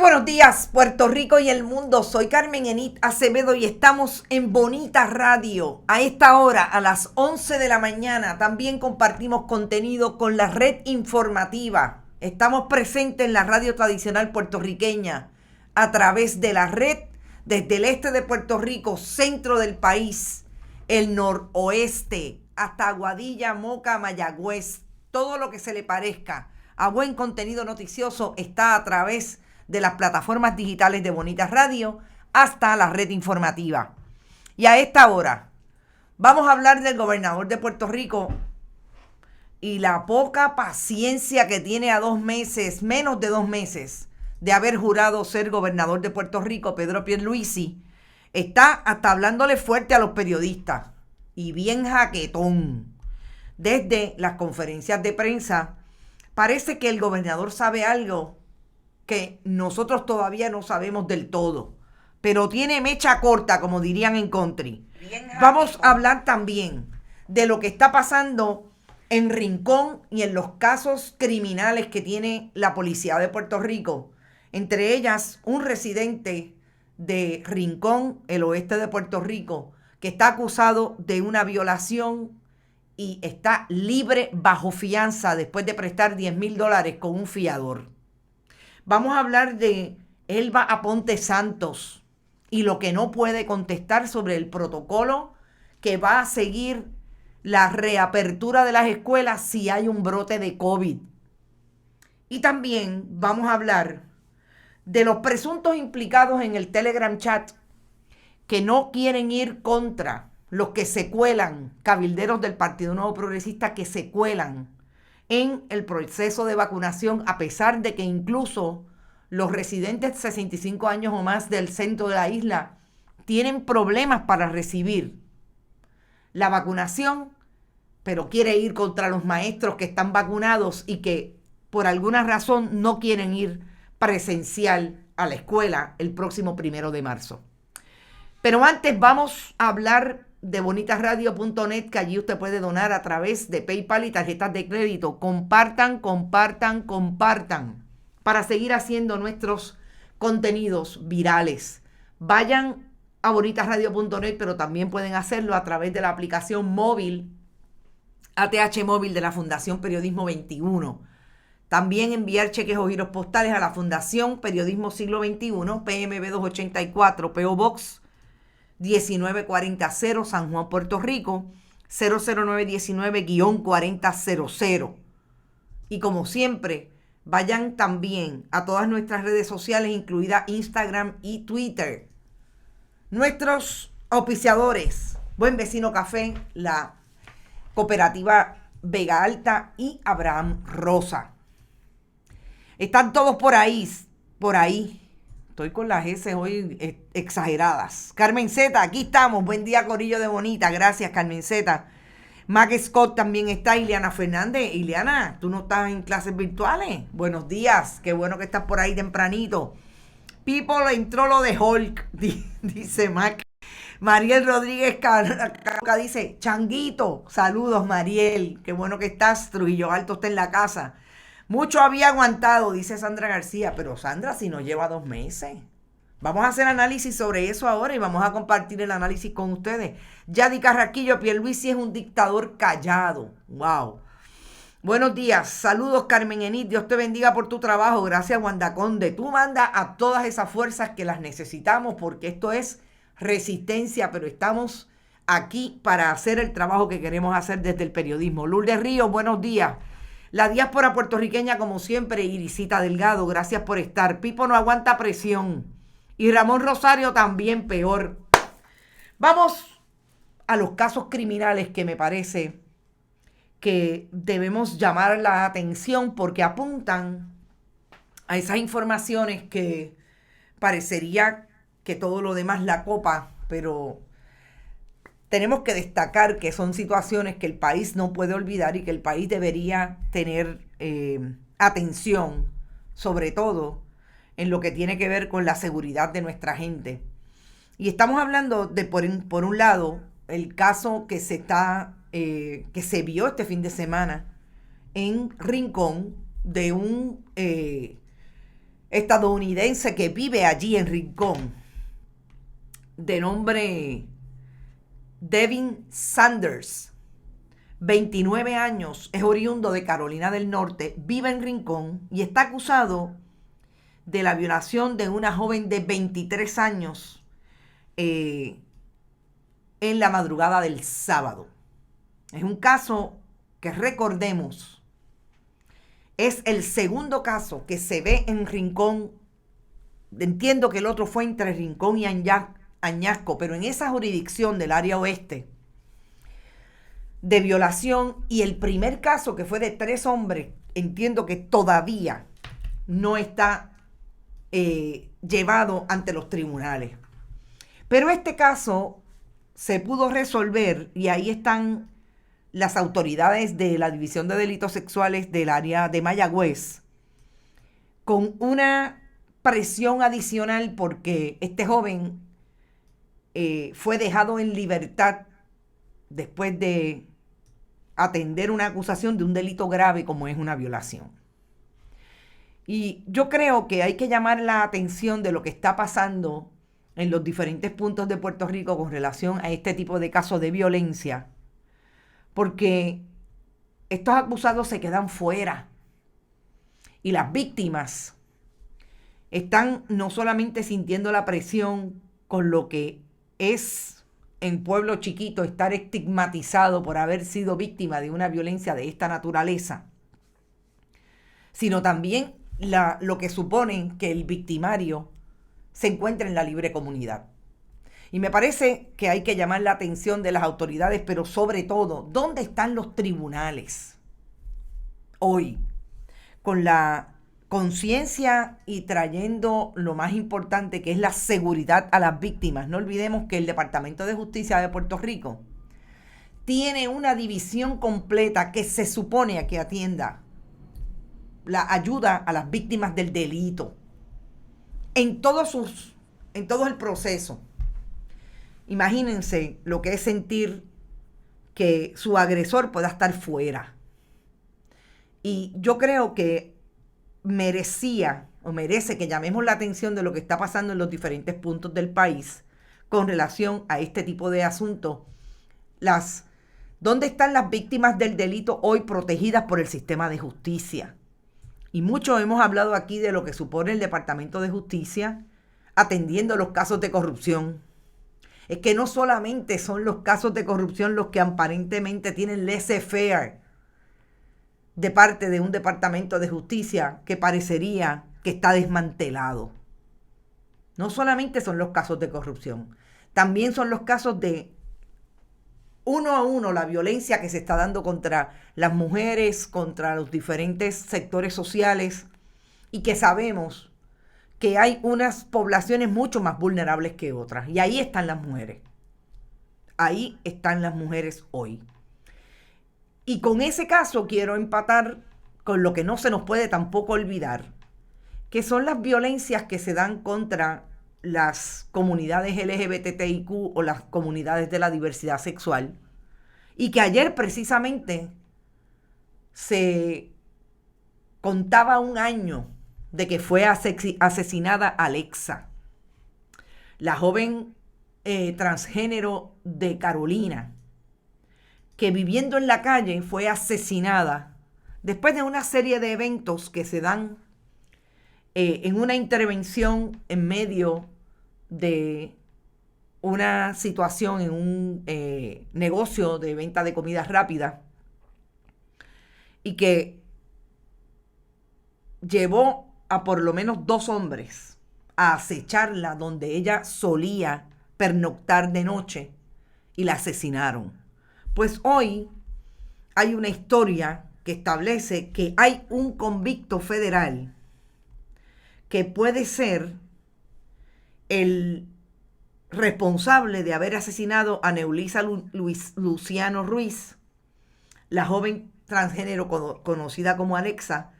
buenos días, Puerto Rico y el mundo. Soy Carmen Enit Acevedo y estamos en Bonita Radio. A esta hora, a las 11 de la mañana, también compartimos contenido con la red informativa. Estamos presentes en la radio tradicional puertorriqueña a través de la red desde el este de Puerto Rico, centro del país, el noroeste, hasta Aguadilla, Moca, Mayagüez. Todo lo que se le parezca a buen contenido noticioso está a través de las plataformas digitales de Bonita Radio hasta la red informativa. Y a esta hora vamos a hablar del gobernador de Puerto Rico y la poca paciencia que tiene a 2 meses, menos de 2 meses, de haber jurado ser gobernador de Puerto Rico, Pedro Pierluisi. Está hasta hablándole fuerte a los periodistas y bien jaquetón. Desde las conferencias de prensa, parece que el gobernador sabe algo que nosotros todavía no sabemos del todo, pero tiene mecha corta, como dirían en country. Vamos a hablar también de lo que está pasando en Rincón y en los casos criminales que tiene la policía de Puerto Rico. Entre ellas, un residente de Rincón, el oeste de Puerto Rico, que está acusado de una violación y está libre bajo fianza después de prestar $10,000 con un fiador. Vamos a hablar de Elba Aponte Santos y lo que no puede contestar sobre el protocolo que va a seguir la reapertura de las escuelas si hay un brote de COVID. Y también vamos a hablar de los presuntos implicados en el Telegram chat que no quieren ir contra los que se cuelan, cabilderos del Partido Nuevo Progresista que se cuelan en el proceso de vacunación, a pesar de que incluso los residentes de 65 años o más del centro de la isla tienen problemas para recibir la vacunación, pero quiere ir contra los maestros que están vacunados y que por alguna razón no quieren ir presencial a la escuela el próximo 1 de marzo. Pero antes vamos a hablar de bonitasradio.net, que allí usted puede donar a través de PayPal y tarjetas de crédito. Compartan para seguir haciendo nuestros contenidos virales. Vayan a bonitasradio.net, pero también pueden hacerlo a través de la aplicación móvil, ATH Móvil de la Fundación Periodismo 21. También enviar cheques o giros postales a la Fundación Periodismo Siglo XXI, PMB 284, P.O. Box 19400, San Juan, Puerto Rico, 00919-4000. Y como siempre, vayan también a todas nuestras redes sociales, incluida Instagram y Twitter. Nuestros auspiciadores, Buen Vecino Café, la Cooperativa Vega Alta y Abraham Rosa. Están todos por ahí. Estoy con las S hoy exageradas. Carmen Z, aquí estamos. Buen día, corillo de Bonita. Gracias, Carmen Z. Mac Scott también está. Ileana Fernández. Ileana, ¿tú no estás en clases virtuales? Buenos días. Qué bueno que estás por ahí tempranito. People, entró lo de Hulk, dice Mac. Mariel Rodríguez Caroca dice, Changuito. Saludos, Mariel. Qué bueno que estás. Trujillo Alto está en la casa. Mucho había aguantado, dice Sandra García, pero Sandra, si no lleva 2 meses. Vamos a hacer análisis sobre eso ahora y vamos a compartir el análisis con ustedes. Yadi Carraquillo, Pierluisi es un dictador callado. Wow. Buenos días, saludos Carmen Enid, Dios te bendiga por tu trabajo. Gracias, Wanda Conde. Tú manda a todas esas fuerzas que las necesitamos porque esto es resistencia, pero estamos aquí para hacer el trabajo que queremos hacer desde el periodismo. Lourdes Ríos, buenos días. La diáspora puertorriqueña, como siempre, Irisita Delgado, gracias por estar. Pipo no aguanta presión. Y Ramón Rosario también peor. Vamos a los casos criminales que me parece que debemos llamar la atención porque apuntan a esas informaciones que parecería que todo lo demás la copa, pero tenemos que destacar que son situaciones que el país no puede olvidar y que el país debería tener atención, sobre todo en lo que tiene que ver con la seguridad de nuestra gente. Y estamos hablando de, por un lado, el caso que se vio este fin de semana en Rincón de un estadounidense que vive allí en Rincón, de nombre Devin Sanders, 29 años, es oriundo de Carolina del Norte, vive en Rincón y está acusado de la violación de una joven de 23 años en la madrugada del sábado. Es un caso que, recordemos, es el segundo caso que se ve en Rincón. Entiendo que el otro fue entre Rincón y Añasco, pero en esa jurisdicción del área oeste de violación, y el primer caso que fue de 3 hombres, entiendo que todavía no está llevado ante los tribunales. Pero este caso se pudo resolver y ahí están las autoridades de la División de Delitos Sexuales del área de Mayagüez con una presión adicional porque este joven fue dejado en libertad después de atender una acusación de un delito grave como es una violación. Y yo creo que hay que llamar la atención de lo que está pasando en los diferentes puntos de Puerto Rico con relación a este tipo de casos de violencia, porque estos acusados se quedan fuera y las víctimas están no solamente sintiendo la presión con lo que es en pueblo chiquito estar estigmatizado por haber sido víctima de una violencia de esta naturaleza, sino también lo que suponen que el victimario se encuentra en la libre comunidad. Y me parece que hay que llamar la atención de las autoridades, pero sobre todo, ¿dónde están los tribunales hoy? Con la conciencia y trayendo lo más importante, que es la seguridad a las víctimas. No olvidemos que el Departamento de Justicia de Puerto Rico tiene una división completa que se supone que atienda la ayuda a las víctimas del delito en todo el proceso. Imagínense lo que es sentir que su agresor pueda estar fuera. Y yo creo que merece que llamemos la atención de lo que está pasando en los diferentes puntos del país con relación a este tipo de asuntos. ¿Dónde están las víctimas del delito hoy protegidas por el sistema de justicia? Y mucho hemos hablado aquí de lo que supone el Departamento de Justicia atendiendo los casos de corrupción. Es que no solamente son los casos de corrupción los que aparentemente tienen laissez-faire de parte de un Departamento de Justicia que parecería que está desmantelado. No solamente son los casos de corrupción, también son los casos de uno a uno la violencia que se está dando contra las mujeres, contra los diferentes sectores sociales, y que sabemos que hay unas poblaciones mucho más vulnerables que otras. Y ahí están las mujeres. Ahí están las mujeres hoy. Y con ese caso quiero empatar con lo que no se nos puede tampoco olvidar, que son las violencias que se dan contra las comunidades LGBTIQ o las comunidades de la diversidad sexual, y que ayer precisamente se contaba 1 año de que fue asesinada Alexa, la joven transgénero de Carolina, que viviendo en la calle fue asesinada después de una serie de eventos que se dan en una intervención en medio de una situación en un negocio de venta de comida rápida, y que llevó a por lo menos 2 hombres a acecharla donde ella solía pernoctar de noche y la asesinaron. Pues hoy hay una historia que establece que hay un convicto federal que puede ser el responsable de haber asesinado a Neulisa Luciano Ruiz, la joven transgénero conocida como Alexa,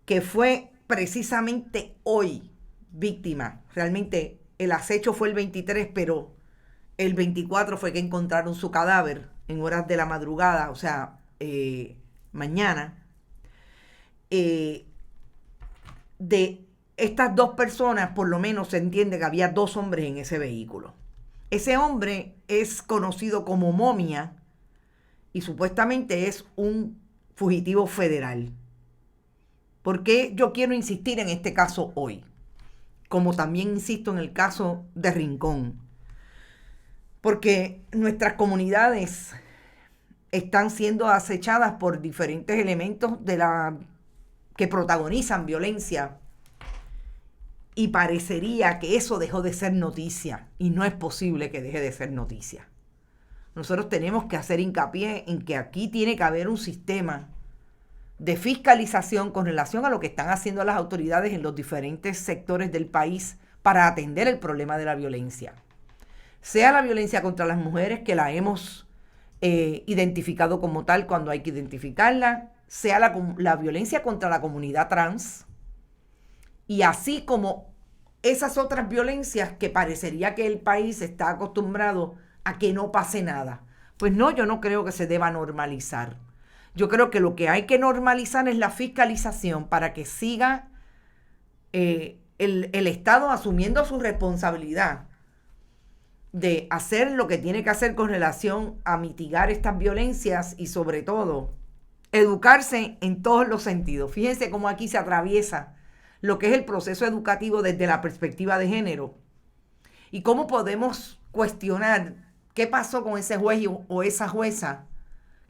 que fue precisamente hoy víctima. Realmente el acecho fue el 23, pero el 24 fue que encontraron su cadáver en horas de la madrugada, o sea, mañana, de estas dos personas, por lo menos se entiende que había dos hombres en ese vehículo. Ese hombre es conocido como Momia y supuestamente es un fugitivo federal. ¿Por qué yo quiero insistir en este caso hoy? Como también insisto en el caso de Rincón. Porque nuestras comunidades están siendo acechadas por diferentes elementos que protagonizan violencia. Y parecería que eso dejó de ser noticia. Y no es posible que deje de ser noticia. Nosotros tenemos que hacer hincapié en que aquí tiene que haber un sistema de fiscalización con relación a lo que están haciendo las autoridades en los diferentes sectores del país para atender el problema de la violencia. Sea la violencia contra las mujeres, que la hemos identificado como tal cuando hay que identificarla, sea la violencia contra la comunidad trans, y así como esas otras violencias que parecería que el país está acostumbrado a que no pase nada. Pues no, yo no creo que se deba normalizar. Yo creo que lo que hay que normalizar es la fiscalización para que siga el Estado asumiendo su responsabilidad de hacer lo que tiene que hacer con relación a mitigar estas violencias y sobre todo educarse en todos los sentidos. Fíjense cómo aquí se atraviesa lo que es el proceso educativo desde la perspectiva de género y cómo podemos cuestionar qué pasó con ese juez o esa jueza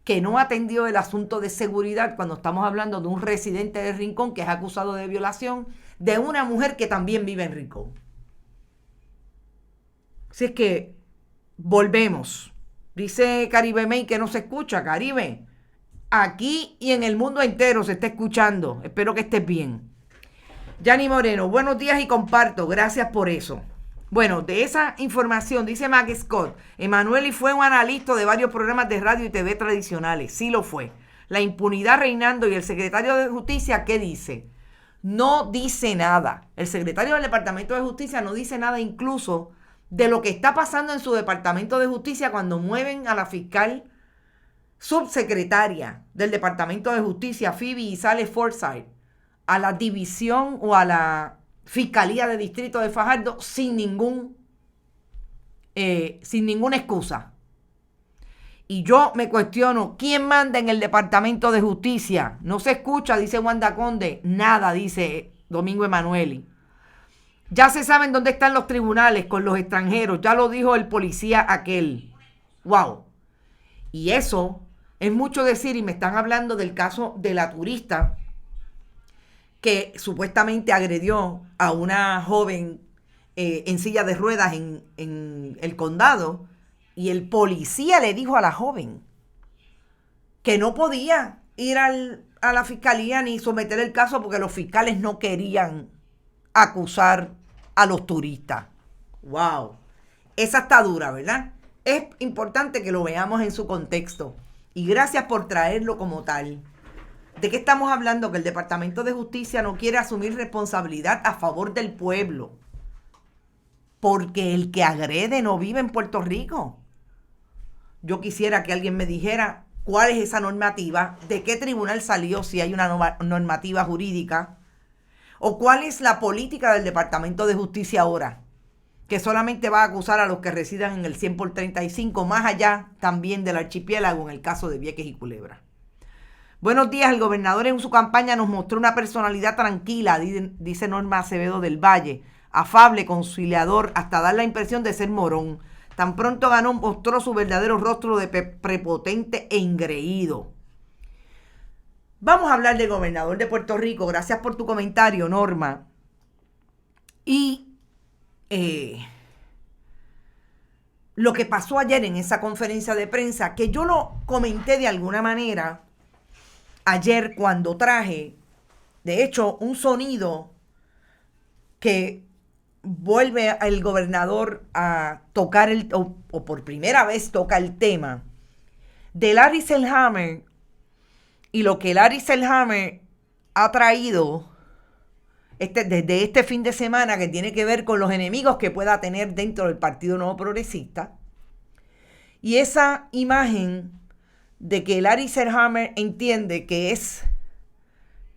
que no atendió el asunto de seguridad cuando estamos hablando de un residente de Rincón que es acusado de violación de una mujer que también vive en Rincón. Así es que volvemos. Dice Caribe May que no se escucha. Caribe, aquí y en el mundo entero se está escuchando. Espero que estés bien. Yani Moreno, buenos días y comparto. Gracias por eso. Bueno, de esa información, dice Mac Scott, Emanueli fue un analista de varios programas de radio y TV tradicionales. Sí lo fue. La impunidad reinando y el secretario de Justicia, ¿qué dice? No dice nada. El secretario del Departamento de Justicia no dice nada incluso de lo que está pasando en su Departamento de Justicia cuando mueven a la fiscal subsecretaria del Departamento de Justicia, Phoebe Isales Forsyth, a la división o a la Fiscalía de Distrito de Fajardo sin ninguna excusa. Y yo me cuestiono, ¿quién manda en el Departamento de Justicia? No se escucha, dice Wanda Conde. Nada, dice Domingo Emanueli. Ya se saben dónde están los tribunales con los extranjeros. Ya lo dijo el policía aquel. ¡Wow! Y eso es mucho decir, y me están hablando del caso de la turista que supuestamente agredió a una joven en silla de ruedas en el condado, y el policía le dijo a la joven que no podía ir a la fiscalía ni someter el caso porque los fiscales no querían acusar a los turistas. ¡Wow! Esa está dura, ¿verdad? Es importante que lo veamos en su contexto. Y gracias por traerlo como tal. ¿De qué estamos hablando? Que el Departamento de Justicia no quiere asumir responsabilidad a favor del pueblo. Porque el que agrede no vive en Puerto Rico. Yo quisiera que alguien me dijera cuál es esa normativa, de qué tribunal salió, si hay una normativa jurídica, o cuál es la política del Departamento de Justicia ahora, que solamente va a acusar a los que residan en el 100 por 35, más allá también del archipiélago en el caso de Vieques y Culebra. Buenos días, el gobernador en su campaña nos mostró una personalidad tranquila, dice Norma Acevedo del Valle, afable, conciliador, hasta dar la impresión de ser morón. Tan pronto ganó, mostró su verdadero rostro de prepotente e engreído. Vamos a hablar del gobernador de Puerto Rico. Gracias por tu comentario, Norma. Y lo que pasó ayer en esa conferencia de prensa, que yo lo comenté de alguna manera ayer cuando traje, de hecho, un sonido que vuelve el gobernador a tocar o por primera vez toca el tema de Larry Selhammer y lo que Larry Selhammer ha traído desde este fin de semana, que tiene que ver con los enemigos que pueda tener dentro del Partido Nuevo Progresista. Y esa imagen de que Larry Selhammer entiende que es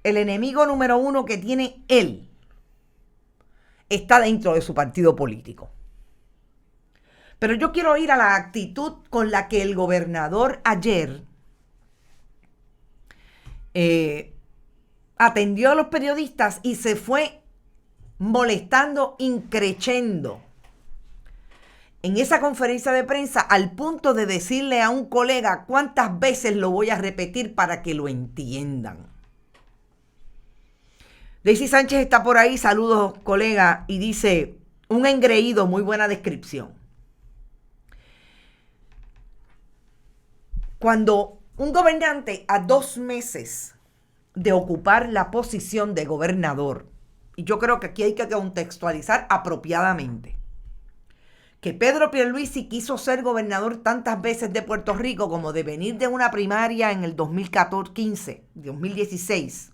el enemigo número uno que tiene él, está dentro de su partido político. Pero yo quiero ir a la actitud con la que el gobernador ayer atendió a los periodistas y se fue molestando, increchendo en esa conferencia de prensa al punto de decirle a un colega cuántas veces lo voy a repetir para que lo entiendan. Daisy Sánchez está por ahí, saludos colega, y dice, un engreído, muy buena descripción. Cuando un gobernante a 2 meses de ocupar la posición de gobernador, y yo creo que aquí hay que contextualizar apropiadamente, que Pedro Pierluisi quiso ser gobernador tantas veces de Puerto Rico como de venir de una primaria en el 2016,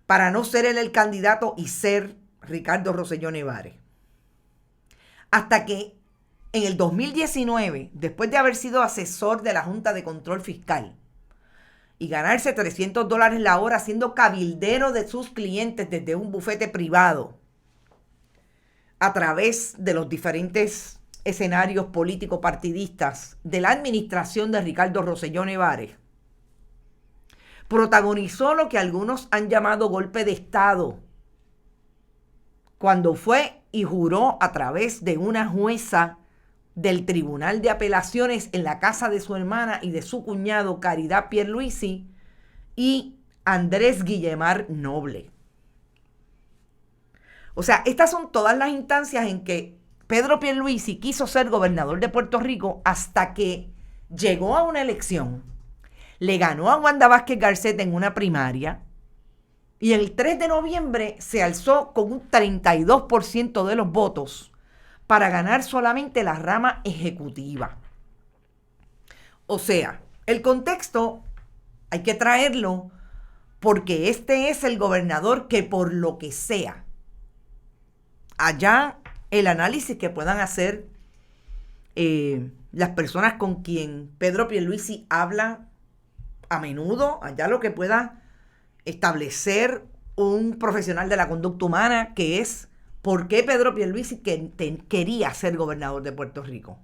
para no ser él el candidato y ser Ricardo Rosselló Nevares. Hasta que en el 2019, después de haber sido asesor de la Junta de Control Fiscal y ganarse $300 la hora siendo cabildero de sus clientes desde un bufete privado a través de los diferentes escenarios político-partidistas de la administración de Ricardo Rosselló Nevares, protagonizó lo que algunos han llamado golpe de Estado, cuando fue y juró a través de una jueza del Tribunal de Apelaciones en la casa de su hermana y de su cuñado Caridad Pierluisi y Andrés Guillemar Noble. O sea, estas son todas las instancias en que Pedro Pierluisi quiso ser gobernador de Puerto Rico hasta que llegó a una elección, le ganó a Wanda Vázquez Garcet en una primaria y el 3 de noviembre se alzó con un 32% de los votos para ganar solamente la rama ejecutiva. O sea, el contexto hay que traerlo porque este es el gobernador que por lo que sea, allá el análisis que puedan hacer las personas con quien Pedro Pierluisi habla a menudo, allá lo que pueda establecer un profesional de la conducta humana, que es por qué Pedro Pierluisi quería ser gobernador de Puerto Rico.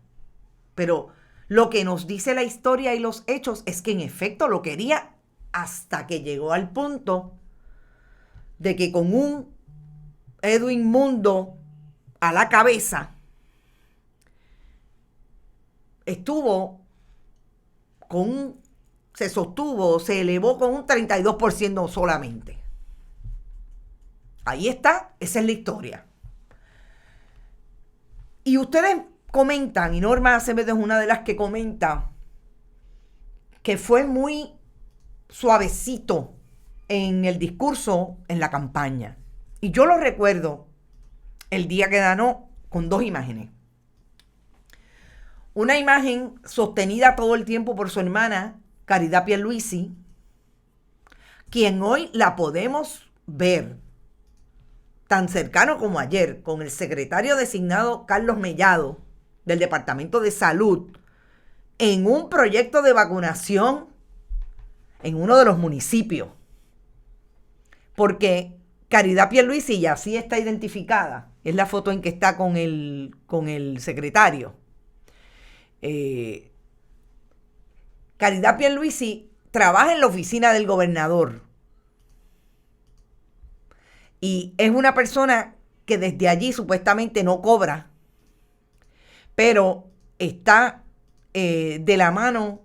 Pero lo que nos dice la historia y los hechos es que en efecto lo quería hasta que llegó al punto de que con un Edwin Mundo a la cabeza se elevó con un 32% solamente. Ahí está, esa es la historia. Y ustedes comentan, y Norma Acevedo es una de las que comenta, que fue muy suavecito en el discurso en la campaña. Y yo lo recuerdo el día que ganó con 2 imágenes. Una imagen sostenida todo el tiempo por su hermana, Caridad Pierluisi, quien hoy la podemos ver tan cercano como ayer con el secretario designado Carlos Mellado del Departamento de Salud en un proyecto de vacunación en uno de los municipios. Porque Caridad Pierluisi, y así está identificada, es la foto en que está con el secretario. Caridad Pierluisi trabaja en la oficina del gobernador y es una persona que desde allí supuestamente no cobra, pero está de la mano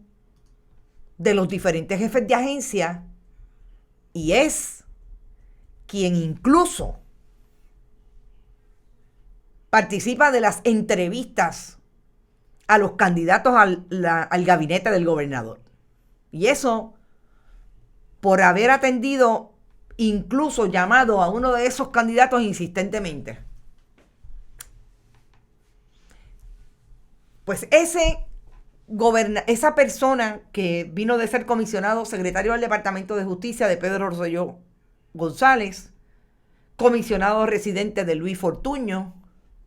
de los diferentes jefes de agencia y es quien incluso participa de las entrevistas a los candidatos al gabinete del gobernador. Y eso por haber atendido, incluso llamado a uno de esos candidatos insistentemente. Pues esa persona que vino de ser comisionado secretario del Departamento de Justicia de Pedro Rosselló González, comisionado residente de Luis Fortuño,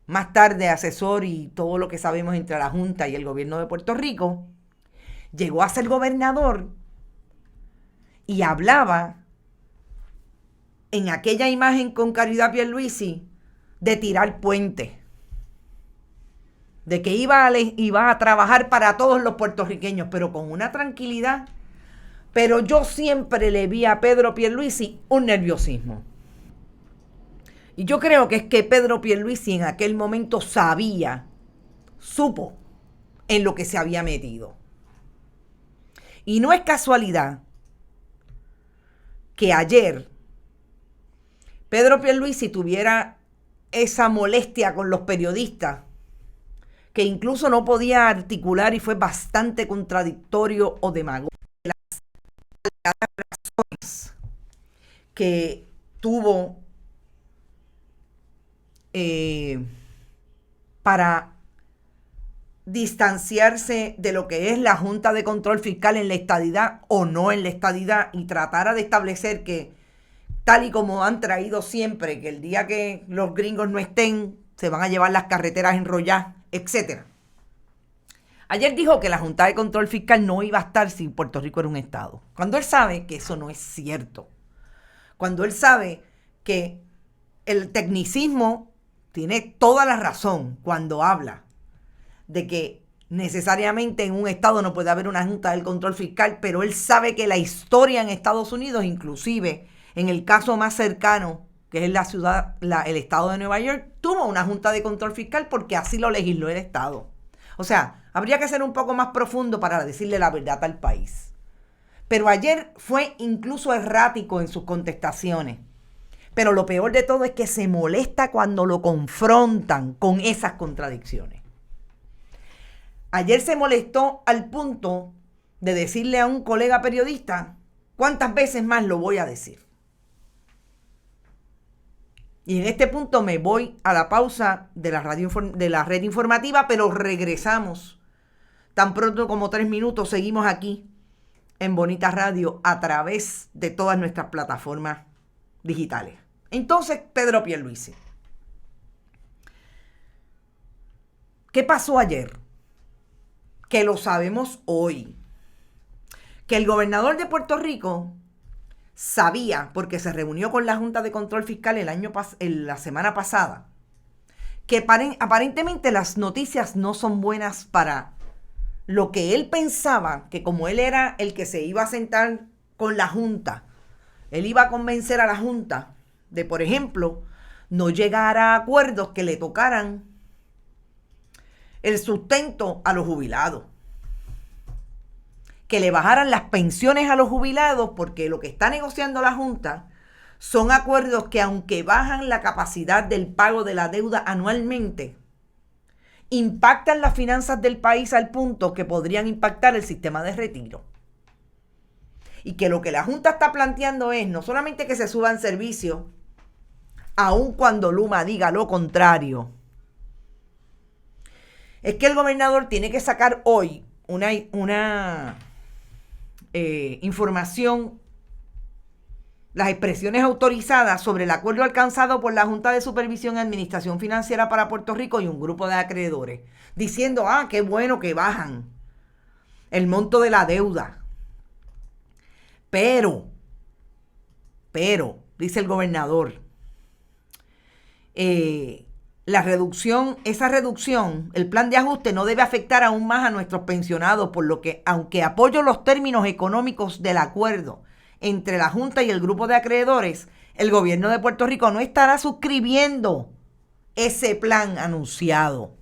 más tarde asesor y todo lo que sabemos entre la Junta y el gobierno de Puerto Rico, llegó a ser gobernador y hablaba en aquella imagen con Caridad Pierluisi de tirar puente, de que iba a trabajar para todos los puertorriqueños, pero con una tranquilidad. Pero yo siempre le vi a Pedro Pierluisi un nerviosismo. Y yo creo que es que Pedro Pierluisi en aquel momento supo en lo que se había metido. Y no es casualidad que ayer Pedro Pierluisi tuviera esa molestia con los periodistas, que incluso no podía articular y fue bastante contradictorio o demagógico. Las razones que tuvo para distanciarse de lo que es la Junta de Control Fiscal en la estadidad o no en la estadidad, y tratara de establecer que, tal y como han traído siempre, que el día que los gringos no estén, se van a llevar las carreteras enrolladas, etc. Ayer dijo que la Junta de Control Fiscal no iba a estar si Puerto Rico era un estado, cuando él sabe que eso no es cierto. Cuando él sabe que el tecnicismo tiene toda la razón cuando habla de que necesariamente en un estado no puede haber una Junta del Control Fiscal, pero él sabe que la historia en Estados Unidos, inclusive en el caso más cercano, que es el estado de Nueva York, tuvo una Junta de Control Fiscal porque así lo legisló el estado. O sea, habría que ser un poco más profundo para decirle la verdad al país. Pero ayer fue incluso errático en sus contestaciones. Pero lo peor de todo es que se molesta cuando lo confrontan con esas contradicciones. Ayer se molestó al punto de decirle a un colega periodista, ¿cuántas veces más lo voy a decir? Y en este punto me voy a la pausa de la red informativa, pero regresamos. Tan pronto como 3 minutos seguimos aquí en Bonita Radio a través de todas nuestras plataformas digitales. Entonces, Pedro Pierluisi. ¿Qué pasó ayer? Que lo sabemos hoy. Que el gobernador de Puerto Rico sabía, porque se reunió con la Junta de Control Fiscal la semana pasada, que aparentemente las noticias no son buenas para lo que él pensaba, que como él era el que se iba a sentar con la Junta, él iba a convencer a la Junta de, por ejemplo, no llegar a acuerdos que le tocaran el sustento a los jubilados, que le bajaran las pensiones a los jubilados, porque lo que está negociando la Junta son acuerdos que, aunque bajan la capacidad del pago de la deuda anualmente, impactan las finanzas del país al punto que podrían impactar el sistema de retiro. Y que lo que la Junta está planteando es no solamente que se suban servicios, aun cuando Luma diga lo contrario, es que el gobernador tiene que sacar hoy una información, las expresiones autorizadas sobre el acuerdo alcanzado por la Junta de Supervisión y Administración Financiera para Puerto Rico y un grupo de acreedores, diciendo, qué bueno que bajan el monto de la deuda. Pero, dice el gobernador, esa reducción, el plan de ajuste no debe afectar aún más a nuestros pensionados, por lo que, aunque apoyo los términos económicos del acuerdo entre la Junta y el grupo de acreedores, el gobierno de Puerto Rico no estará suscribiendo ese plan anunciado.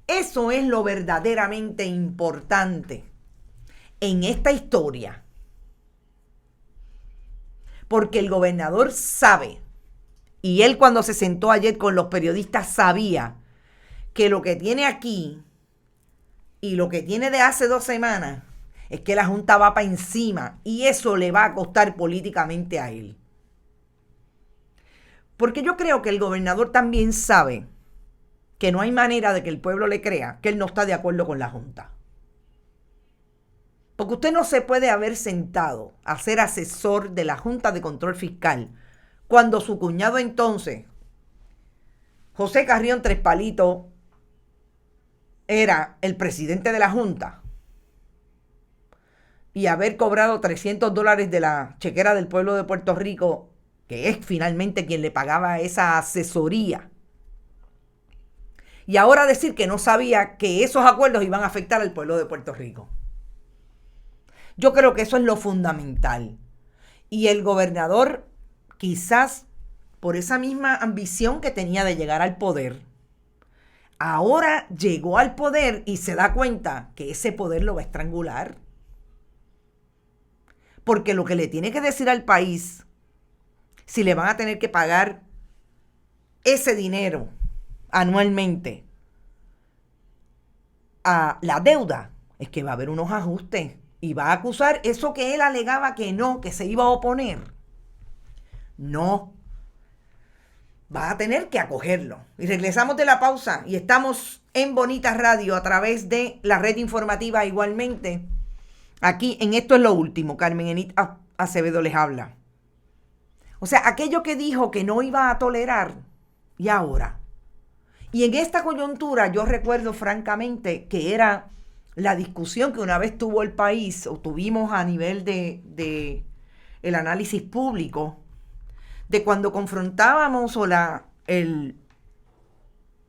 Eso es lo verdaderamente importante en esta historia. Porque el gobernador sabe, y él cuando se sentó ayer con los periodistas sabía, que lo que tiene aquí y lo que tiene de hace 2 semanas es que la Junta va para encima, y eso le va a costar políticamente a él. Porque yo creo que el gobernador también sabe que no hay manera de que el pueblo le crea que él no está de acuerdo con la Junta. Porque usted no se puede haber sentado a ser asesor de la Junta de Control Fiscal cuando su cuñado entonces, José Carrión Tres Palitos, era el presidente de la Junta. y haber cobrado $300 de la chequera del pueblo de Puerto Rico, que es finalmente quien le pagaba esa asesoría, y ahora decir que no sabía que esos acuerdos iban a afectar al pueblo de Puerto Rico. Yo creo que eso es lo fundamental. Y el gobernador, quizás por esa misma ambición que tenía de llegar al poder, ahora llegó al poder y se da cuenta que ese poder lo va a estrangular. Porque lo que le tiene que decir al país, si le van a tener que pagar ese dinero anualmente a la deuda, es que va a haber unos ajustes y va a acusar eso que él alegaba que no, que se iba a oponer. No, va a tener que acogerlo. Y regresamos de la pausa y estamos en Bonita Radio a través de la red informativa igualmente. Aquí en Esto es lo Último, Carmen Enit Acevedo les habla. O sea, aquello que dijo que no iba a tolerar, y ahora. Y en esta coyuntura yo recuerdo francamente que era la discusión que una vez tuvo el país, o tuvimos a nivel de el análisis público, de cuando confrontábamos o la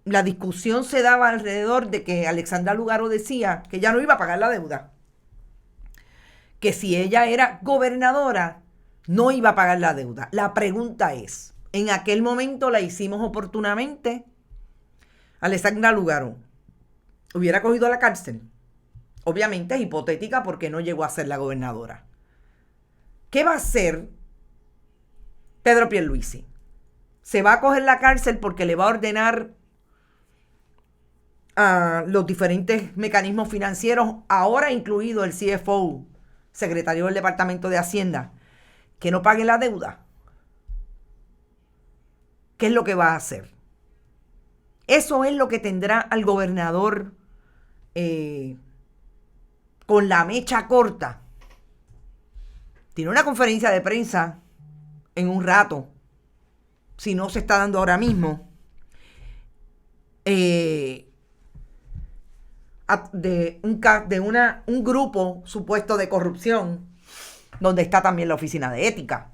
discusión se daba alrededor de que Alexandra Lugaro decía que ya no iba a pagar la deuda. Que si ella era gobernadora, no iba a pagar la deuda. La pregunta es, en aquel momento la hicimos oportunamente, Alexandra Lugaro hubiera cogido a la cárcel. Obviamente es hipotética porque no llegó a ser la gobernadora. ¿Qué va a hacer Pedro Pierluisi? Se va a coger la cárcel porque le va a ordenar a los diferentes mecanismos financieros, ahora incluido el CFO, secretario del Departamento de Hacienda, que no pague la deuda. ¿Qué es lo que va a hacer? Eso es lo que tendrá al gobernador con la mecha corta. Tiene una conferencia de prensa en un rato, si no se está dando ahora mismo, de un grupo supuesto de corrupción, donde está también la oficina de ética.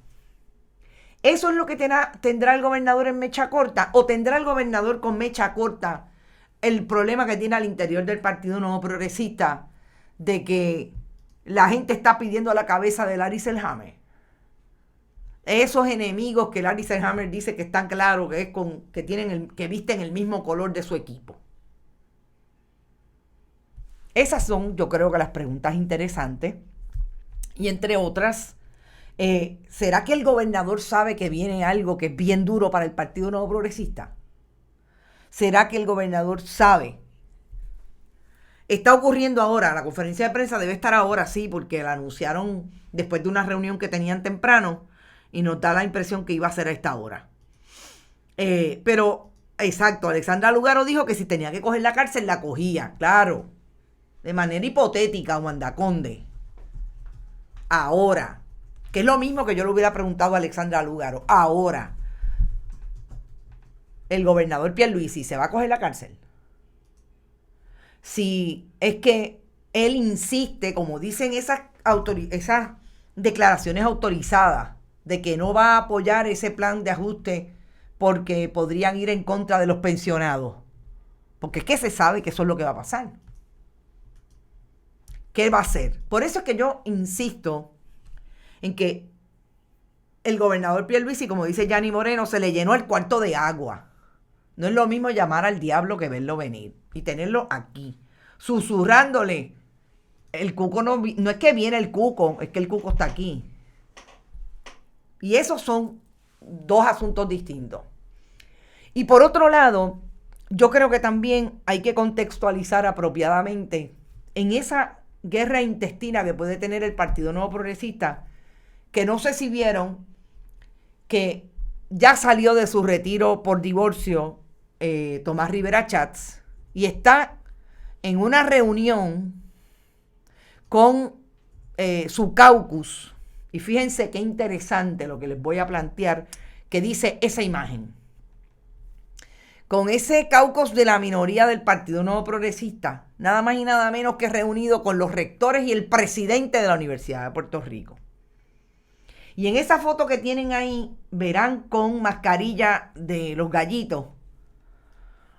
¿Eso es lo que tendrá el gobernador en mecha corta? ¿O tendrá el gobernador con mecha corta el problema que tiene al interior del Partido Nuevo Progresista de que la gente está pidiendo a la cabeza de Larry Selhammer? Esos enemigos que Larry Selhammer dice que están claros que visten el mismo color de su equipo. Esas son, yo creo que las preguntas interesantes. Y entre otras, ¿será que el gobernador sabe que viene algo que es bien duro para el Partido Nuevo Progresista? ¿Será que el gobernador sabe? Está ocurriendo ahora, la conferencia de prensa debe estar ahora, sí, porque la anunciaron después de una reunión que tenían temprano y nos da la impresión que iba a ser a esta hora. Pero, exacto, Alexandra Lugaro dijo que si tenía que coger la cárcel, la cogía, claro, de manera hipotética, Wanda Conde. Ahora, que es lo mismo que yo le hubiera preguntado a Alexandra Lugaro, ahora, el gobernador Pierluisi se va a coger la cárcel. Si es que él insiste, como dicen esas declaraciones autorizadas, de que no va a apoyar ese plan de ajuste porque podrían ir en contra de los pensionados. Porque es que se sabe que eso es lo que va a pasar. ¿Qué va a hacer? Por eso es que yo insisto en que el gobernador Pierluisi, como dice Yanni Moreno, se le llenó el cuarto de agua. No es lo mismo llamar al diablo que verlo venir y tenerlo aquí, susurrándole. El cuco no es que viene el cuco, es que el cuco está aquí. Y esos son dos asuntos distintos. Y por otro lado, yo creo que también hay que contextualizar apropiadamente en esa guerra intestina que puede tener el Partido Nuevo Progresista, que no sé si vieron que ya salió de su retiro por divorcio Tomás Rivera Chats y está en una reunión con su caucus. Y fíjense qué interesante lo que les voy a plantear, que dice esa imagen. con ese caucus de la minoría del Partido Nuevo Progresista, nada más y nada menos que reunido con los rectores y el presidente de la Universidad de Puerto Rico. Y en esa foto que tienen ahí, verán con mascarilla de los gallitos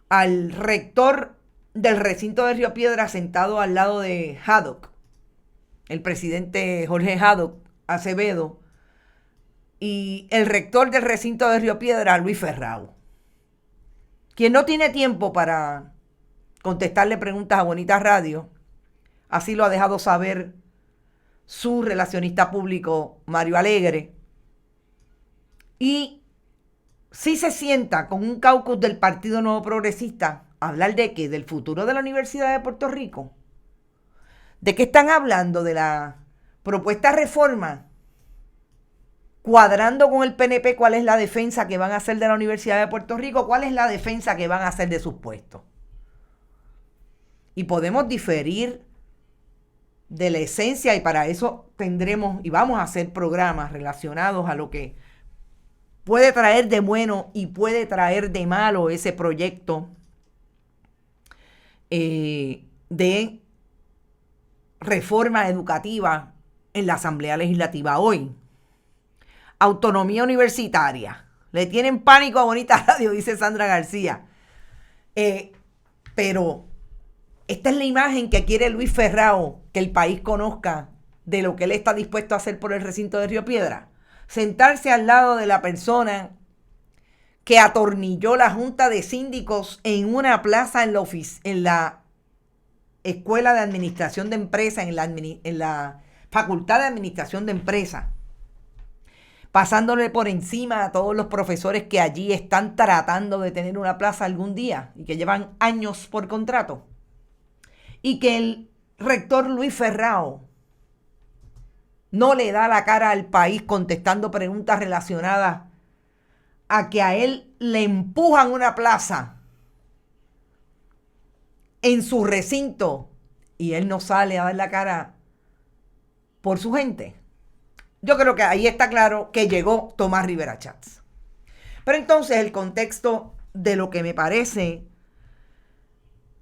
al rector del recinto de Río Piedra sentado al lado de Haddock, el presidente Jorge Haddock Acevedo, y el rector del recinto de Río Piedra, Luis Ferrao, quien no tiene tiempo para contestarle preguntas a Bonita Radio. Así lo ha dejado saber su relacionista público, Mario Alegre. Y si se sienta con un caucus del Partido Nuevo Progresista a hablar de qué, del futuro de la Universidad de Puerto Rico. ¿De qué están hablando? De la propuesta de reforma, cuadrando con el PNP cuál es la defensa que van a hacer de la Universidad de Puerto Rico, cuál es la defensa que van a hacer de sus puestos. Y podemos diferir de la esencia, y para eso tendremos y vamos a hacer programas relacionados a lo que puede traer de bueno y puede traer de malo ese proyecto de reforma educativa en la Asamblea Legislativa hoy. Autonomía universitaria. Le tienen pánico a Bonita Radio, dice Sandra García. Pero esta es la imagen que quiere Luis Ferrao que el país conozca de lo que él está dispuesto a hacer por el recinto de Río Piedra. Sentarse al lado de la persona que atornilló la Junta de Síndicos en una plaza en la Escuela de Administración de Empresas, en la Facultad de Administración de Empresas, pasándole por encima a todos los profesores que allí están tratando de tener una plaza algún día y que llevan años por contrato. Y que el rector Luis Ferrao no le da la cara al país contestando preguntas relacionadas a que a él le empujan una plaza en su recinto y él no sale a dar la cara por su gente. Yo creo que ahí está claro que llegó Tomás Rivera Chats. Pero entonces el contexto de lo que me parece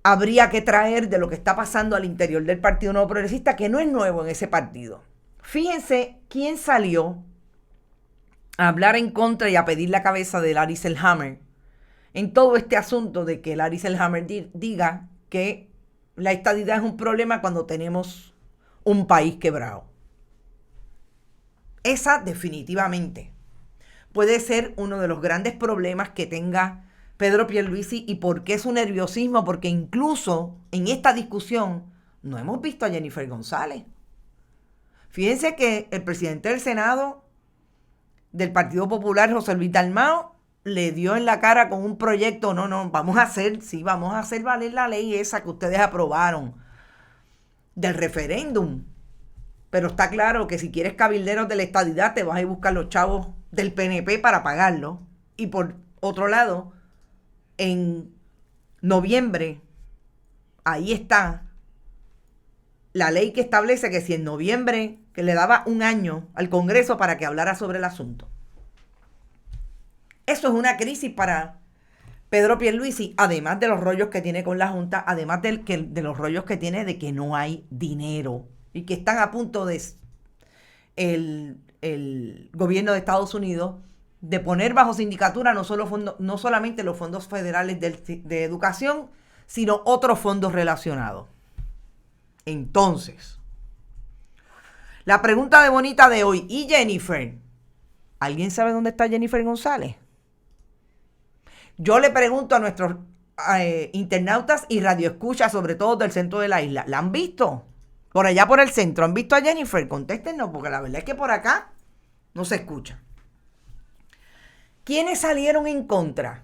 habría que traer de lo que está pasando al interior del Partido Nuevo Progresista, que no es nuevo en ese partido. Fíjense quién salió a hablar en contra y a pedir la cabeza de Larry Selhammer en todo este asunto de que Larry Selhammer diga que la estadidad es un problema cuando tenemos un país quebrado. Esa definitivamente puede ser uno de los grandes problemas que tenga Pedro Pierluisi. ¿Y por qué su nerviosismo? Porque incluso en esta discusión no hemos visto a Jennifer González. Fíjense que el presidente del Senado del Partido Popular, José Luis Dalmau, le dio en la cara con un proyecto. Vamos a hacer valer la ley esa que ustedes aprobaron del referéndum. Pero está claro que si quieres cabilderos de la estadidad, te vas a ir a buscar los chavos del PNP para pagarlo. Y por otro lado, en noviembre, ahí está la ley que establece que si en noviembre, que le daba un año al Congreso para que hablara sobre el asunto. Eso es una crisis para Pedro Pierluisi, además de los rollos que tiene con la Junta, además de los rollos que tiene de que no hay dinero y que están a punto de el gobierno de Estados Unidos de poner bajo sindicatura no solamente los fondos federales de educación, sino otros fondos relacionados. Entonces, la pregunta de Bonita de hoy, ¿y Jennifer? ¿Alguien sabe dónde está Jennifer González? Yo le pregunto a nuestros internautas y radioescuchas, sobre todo del centro de la isla, ¿la han visto? Por allá por el centro, ¿han visto a Jennifer? Contéstenos, porque la verdad es que por acá no se escucha. ¿Quiénes salieron en contra?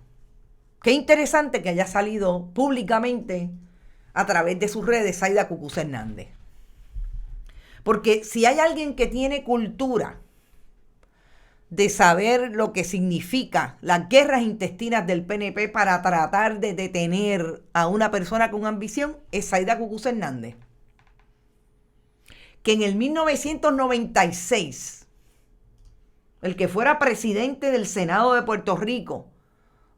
Qué interesante que haya salido públicamente a través de sus redes Zaida Cucuz Hernández. Porque si hay alguien que tiene cultura de saber lo que significa las guerras intestinas del PNP para tratar de detener a una persona con ambición, es Zaida Cucuz Hernández. Que en el 1996, el que fuera presidente del Senado de Puerto Rico,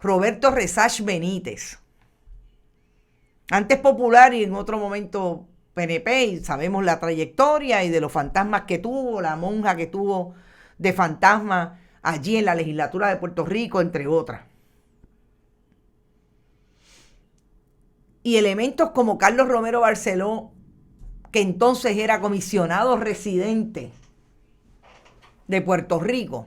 Roberto Resach Benítez. Antes popular y en otro momento PNP, y sabemos la trayectoria y de los fantasmas que tuvo, la monja que tuvo de fantasma allí en la legislatura de Puerto Rico, entre otras. Y elementos como Carlos Romero Barceló, que entonces era comisionado residente de Puerto Rico,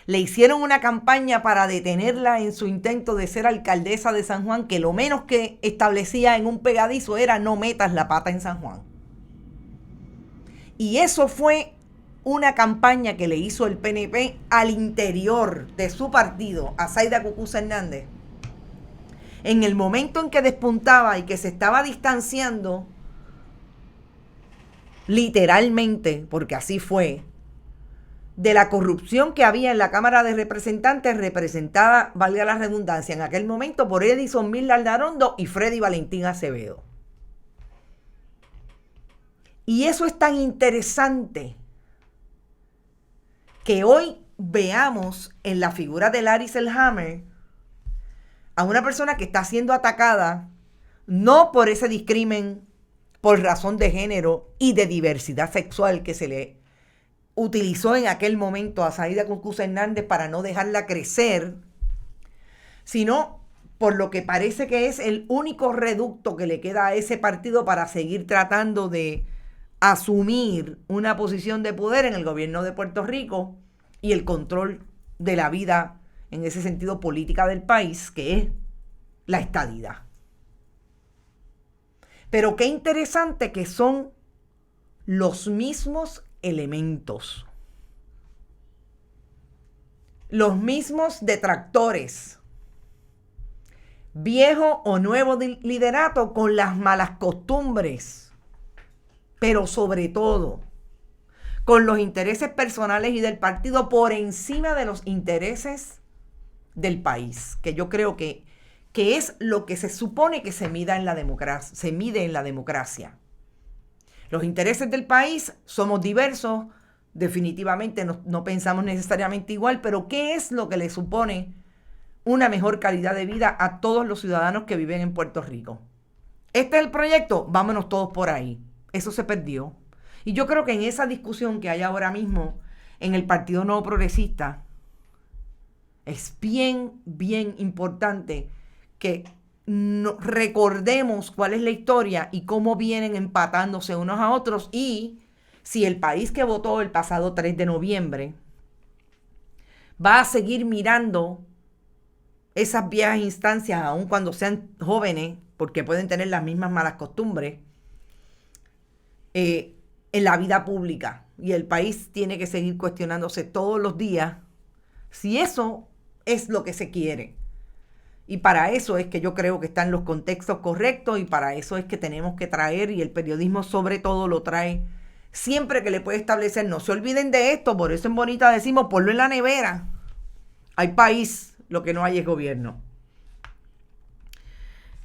le hicieron una campaña para detenerla en su intento de ser alcaldesa de San Juan, que lo menos que establecía en un pegadizo era no metas la pata en San Juan. Y eso fue una campaña que le hizo el PNP al interior de su partido a Zaida Cucuza Hernández. En el momento en que despuntaba y que se estaba distanciando, literalmente, porque así fue, de la corrupción que había en la Cámara de Representantes, representada, valga la redundancia, en aquel momento por Edison Mil Aldarondo y Freddy Valentín Acevedo. Y eso es tan interesante que hoy veamos en la figura de Larry Selhammer a una persona que está siendo atacada no por ese discrimen por razón de género y de diversidad sexual que se le utilizó en aquel momento a Zaida Cucuza Hernández para no dejarla crecer, sino por lo que parece que es el único reducto que le queda a ese partido para seguir tratando de asumir una posición de poder en el gobierno de Puerto Rico y el control de la vida, en ese sentido, política del país, que es la estadidad. Pero qué interesante que son los mismos elementos, los mismos detractores, viejo o nuevo liderato con las malas costumbres, pero sobre todo con los intereses personales y del partido por encima de los intereses del país, que yo creo que es lo que se supone que se mide en la democracia. Los intereses del país somos diversos, definitivamente no pensamos necesariamente igual, pero ¿qué es lo que le supone una mejor calidad de vida a todos los ciudadanos que viven en Puerto Rico? Este es el proyecto, vámonos todos por ahí. Eso se perdió. Y yo creo que en esa discusión que hay ahora mismo en el Partido Nuevo Progresista, es bien, bien importante que recordemos cuál es la historia y cómo vienen empatándose unos a otros, y si el país que votó el pasado 3 de noviembre va a seguir mirando esas viejas instancias, aun cuando sean jóvenes, porque pueden tener las mismas malas costumbres, en la vida pública. Y el país tiene que seguir cuestionándose todos los días si eso es lo que se quiere. Y para eso es que yo creo que están los contextos correctos, y para eso es que tenemos que traer, y el periodismo sobre todo lo trae siempre que le puede establecer. No se olviden de esto, por eso en Bonita decimos, ponlo en la nevera. Hay país, lo que no hay es gobierno.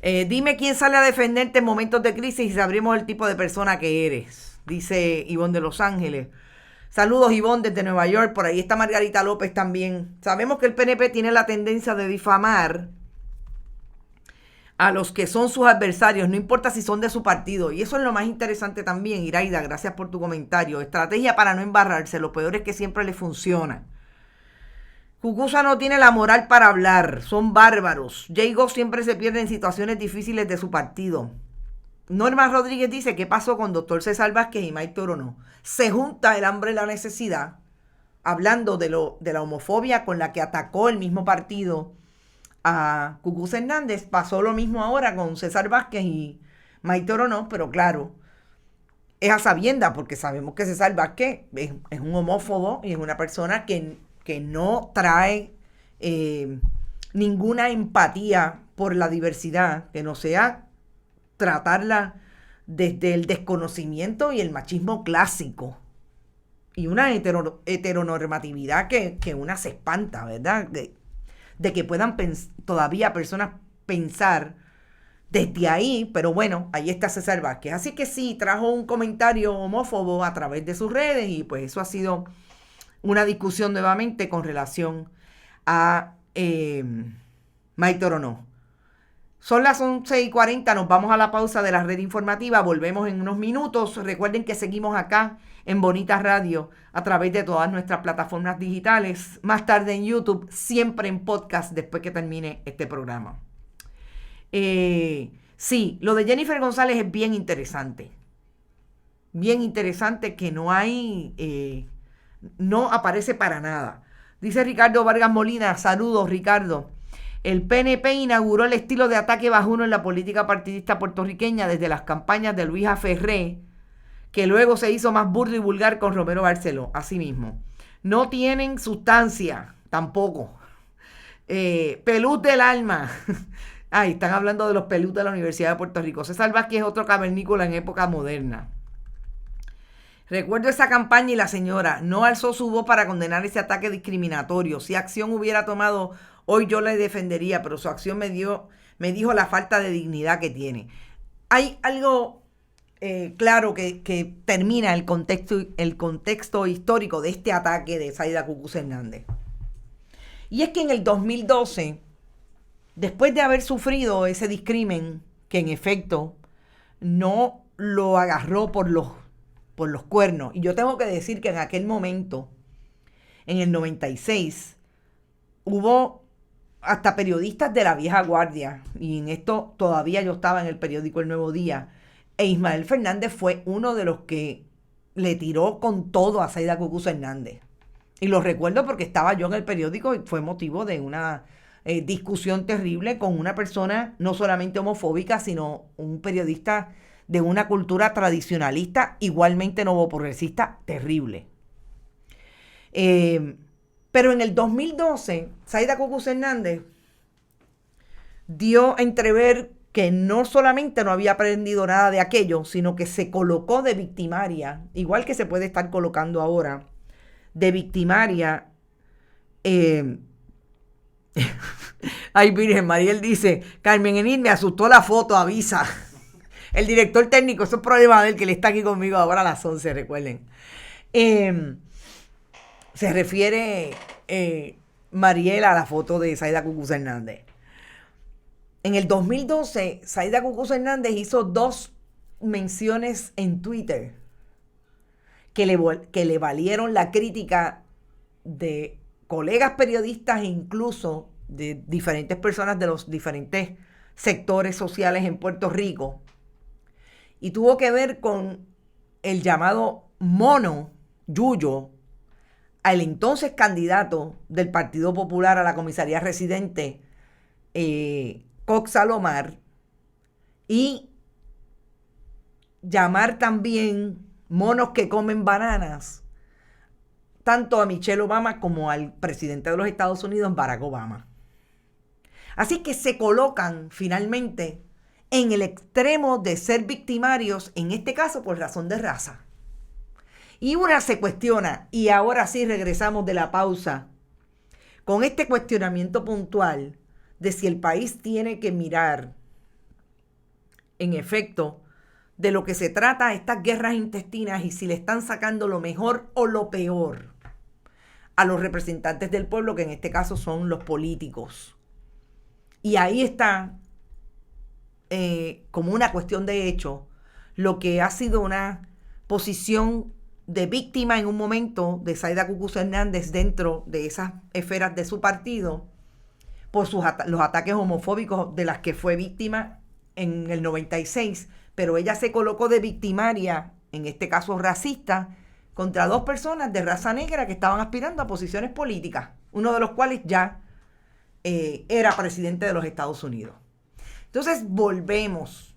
Dime quién sale a defenderte en momentos de crisis y sabremos el tipo de persona que eres, dice Ivonne de Los Ángeles. Saludos, Ivonne, desde Nueva York. Por ahí está Margarita López también. Sabemos que el PNP tiene la tendencia de difamar a los que son sus adversarios, no importa si son de su partido. Y eso es lo más interesante también, Iraida, gracias por tu comentario. Estrategia para no embarrarse, lo peor es que siempre le funciona. Cucuza no tiene la moral para hablar, son bárbaros. Jago siempre se pierde en situaciones difíciles de su partido. Norma Rodríguez dice, ¿qué pasó con Dr. César Vázquez y Mike Toronó? Se junta el hambre y la necesidad, hablando de la homofobia con la que atacó el mismo partido a Cucuza Hernández. Pasó lo mismo ahora con César Vázquez y Mike Toronó, pero claro, es a sabienda, porque sabemos que César Vázquez es un homófobo y es una persona que no trae ninguna empatía por la diversidad, que no sea tratarla desde el desconocimiento y el machismo clásico, y una heteronormatividad que una se espanta, ¿verdad? De que puedan todavía personas pensar desde ahí, pero bueno, ahí está César Vázquez. Así que sí, trajo un comentario homófobo a través de sus redes, y pues eso ha sido una discusión nuevamente con relación a Maite o no. Son las 11:40, nos vamos a la pausa de la red informativa, volvemos en unos minutos. Recuerden que seguimos acá en Bonita Radio a través de todas nuestras plataformas digitales, más tarde en YouTube, siempre en podcast después que termine este programa. Sí, lo de Jennifer González es bien interesante que no aparece para nada. Dice Ricardo Vargas Molina, saludos Ricardo. El PNP inauguró el estilo de ataque bajuno en la política partidista puertorriqueña desde las campañas de Luisa Ferré, que luego se hizo más burdo y vulgar con Romero Barceló. Así mismo. No tienen sustancia, tampoco. Pelús del alma. Ay, están hablando de los pelús de la Universidad de Puerto Rico. César Vázquez es otro cavernícola en época moderna. Recuerdo esa campaña y la señora no alzó su voz para condenar ese ataque discriminatorio. Si acción hubiera tomado, hoy yo le defendería, pero su acción me dijo la falta de dignidad que tiene. Hay algo claro que termina el contexto histórico de este ataque de Zaida Cucuz Hernández. Y es que en el 2012, después de haber sufrido ese discrimen, que en efecto no lo agarró por los cuernos. Y yo tengo que decir que en aquel momento, en el 96, hubo hasta periodistas de la vieja guardia, y en esto todavía yo estaba en el periódico El Nuevo Día, e Ismael Fernández fue uno de los que le tiró con todo a Zaida Cucuz Hernández. Y lo recuerdo porque estaba yo en el periódico y fue motivo de una discusión terrible con una persona no solamente homofóbica, sino un periodista de una cultura tradicionalista, igualmente novoprogresista, terrible. Pero en el 2012, Zaida Cucuz Hernández dio a entrever que no solamente no había aprendido nada de aquello, sino que se colocó de victimaria, igual que se puede estar colocando ahora, de victimaria. Ay, Virgen, Mariel dice, Carmen Enid, me asustó la foto, avisa. El director técnico, eso es problema de él, que le está aquí conmigo ahora a las 11, recuerden. Se refiere Mariel a la foto de Zaida Cucuz Hernández. En el 2012, Zaida Cucuz Hernández hizo 2 menciones en Twitter que le valieron la crítica de colegas periodistas e incluso de diferentes personas de los diferentes sectores sociales en Puerto Rico. Y tuvo que ver con el llamado mono Yuyo al entonces candidato del Partido Popular a la comisaría residente, Cox Salomar, y llamar también monos que comen bananas tanto a Michelle Obama como al presidente de los Estados Unidos, Barack Obama. Así que se colocan finalmente en el extremo de ser victimarios, en este caso por razón de raza. Y una se cuestiona, y ahora sí regresamos de la pausa, con este cuestionamiento puntual de si el país tiene que mirar, en efecto, de lo que se trata estas guerras intestinas y si le están sacando lo mejor o lo peor a los representantes del pueblo, que en este caso son los políticos. Y ahí está, como una cuestión de hecho, lo que ha sido una posición de víctima en un momento de Zaida Cucuz Hernández dentro de esas esferas de su partido por los ataques homofóbicos de las que fue víctima en el 96, pero ella se colocó de victimaria, en este caso racista, contra 2 personas de raza negra que estaban aspirando a posiciones políticas, uno de los cuales ya era presidente de los Estados Unidos. Entonces volvemos.